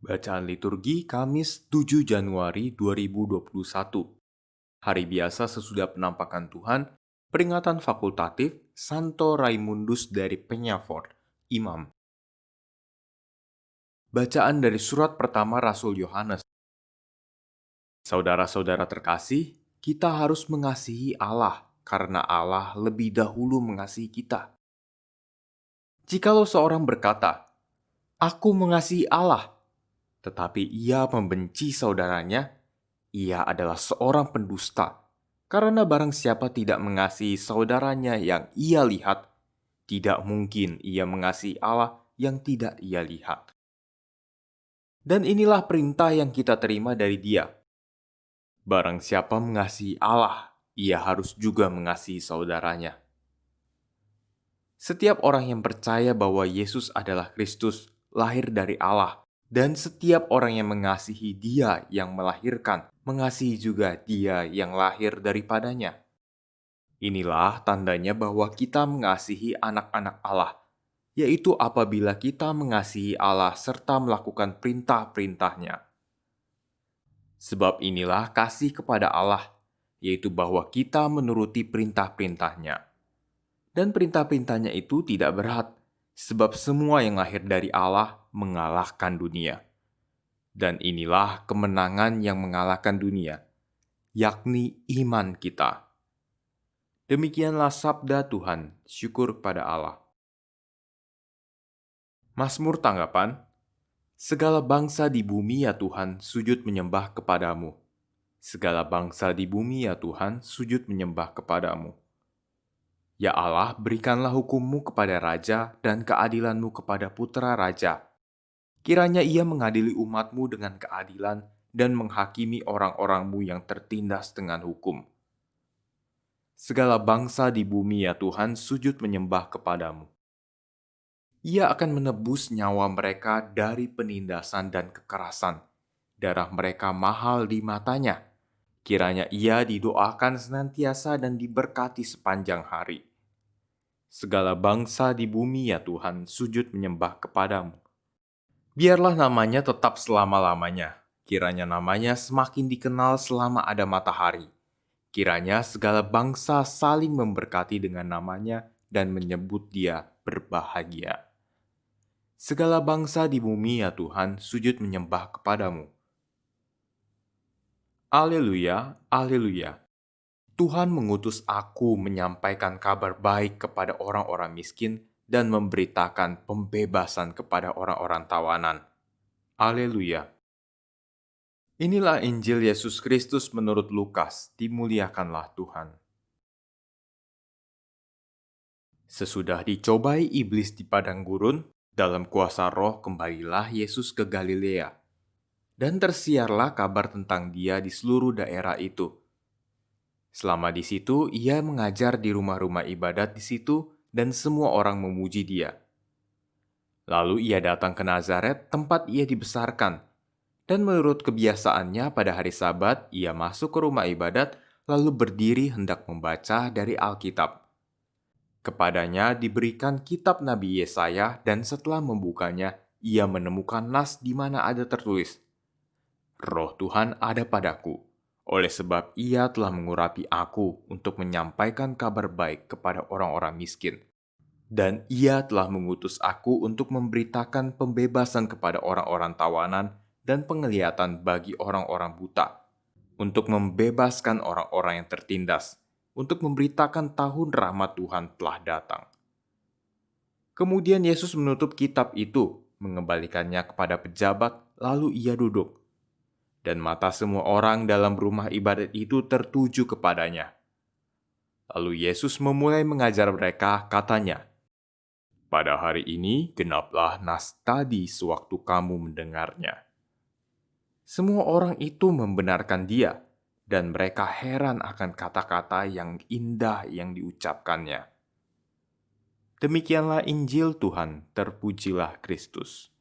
Bacaan liturgi Kamis 7 Januari 2021. Hari biasa sesudah penampakan Tuhan, peringatan fakultatif Santo Raimundus dari Penyafort, Imam. Bacaan dari surat pertama Rasul Yohanes. Saudara-saudara terkasih, kita harus mengasihi Allah karena Allah lebih dahulu mengasihi kita. Jikalau seorang berkata, "Aku mengasihi Allah," tetapi ia membenci saudaranya, ia adalah seorang pendusta. Karena barang siapa tidak mengasihi saudaranya yang ia lihat, tidak mungkin ia mengasihi Allah yang tidak ia lihat. Dan inilah perintah yang kita terima dari Dia. Barang siapa mengasihi Allah, ia harus juga mengasihi saudaranya. Setiap orang yang percaya bahwa Yesus adalah Kristus, lahir dari Allah, dan setiap orang yang mengasihi Dia yang melahirkan, mengasihi juga Dia yang lahir daripadanya. Inilah tandanya bahwa kita mengasihi anak-anak Allah, yaitu apabila kita mengasihi Allah serta melakukan perintah-perintahnya. Sebab inilah kasih kepada Allah, yaitu bahwa kita menuruti perintah-perintahnya. Dan perintah-perintahnya itu tidak berat, sebab semua yang lahir dari Allah mengalahkan dunia. Dan inilah kemenangan yang mengalahkan dunia, yakni iman kita. Demikianlah sabda Tuhan, syukur kepada Allah. Mazmur tanggapan, segala bangsa di bumi ya Tuhan sujud menyembah kepadamu. Segala bangsa di bumi ya Tuhan sujud menyembah kepadamu. Ya Allah, berikanlah hukum-Mu kepada raja dan keadilan-Mu kepada putra raja. Kiranya ia mengadili umat-Mu dengan keadilan dan menghakimi orang-orang-Mu yang tertindas dengan hukum. Segala bangsa di bumi ya Tuhan sujud menyembah kepadamu. Ia akan menebus nyawa mereka dari penindasan dan kekerasan. Darah mereka mahal di matanya. Kiranya ia didoakan senantiasa dan diberkati sepanjang hari. Segala bangsa di bumi ya Tuhan sujud menyembah kepadamu. Biarlah namanya tetap selama-lamanya. Kiranya namanya semakin dikenal selama ada matahari. Kiranya segala bangsa saling memberkati dengan namanya dan menyebut dia berbahagia. Segala bangsa di bumi ya Tuhan sujud menyembah kepadamu. Alleluia, alleluia. Tuhan mengutus aku menyampaikan kabar baik kepada orang-orang miskin dan memberitakan pembebasan kepada orang-orang tawanan. Alleluia. Inilah Injil Yesus Kristus menurut Lukas, dimuliakanlah Tuhan. Sesudah dicobai iblis di padang gurun, dalam kuasa roh kembalilah Yesus ke Galilea. Dan tersiarlah kabar tentang dia di seluruh daerah itu. Selama di situ, ia mengajar di rumah-rumah ibadat di situ dan semua orang memuji dia. Lalu ia datang ke Nazaret, tempat ia dibesarkan. Dan menurut kebiasaannya pada hari Sabat, ia masuk ke rumah ibadat lalu berdiri hendak membaca dari Alkitab. Kepadanya diberikan kitab Nabi Yesaya dan setelah membukanya, ia menemukan nas di mana ada tertulis, Roh Tuhan ada padaku, oleh sebab ia telah mengurapi aku untuk menyampaikan kabar baik kepada orang-orang miskin. Dan ia telah mengutus aku untuk memberitakan pembebasan kepada orang-orang tawanan dan penglihatan bagi orang-orang buta, untuk membebaskan orang-orang yang tertindas, untuk memberitakan tahun rahmat Tuhan telah datang. Kemudian Yesus menutup kitab itu, mengembalikannya kepada pejabat, lalu ia duduk. Dan mata semua orang dalam rumah ibadat itu tertuju kepadanya. Lalu Yesus memulai mengajar mereka, katanya, pada hari ini genaplah nas tadi sewaktu kamu mendengarnya. Semua orang itu membenarkan dia, dan mereka heran akan kata-kata yang indah yang diucapkannya. Demikianlah Injil Tuhan, terpujilah Kristus.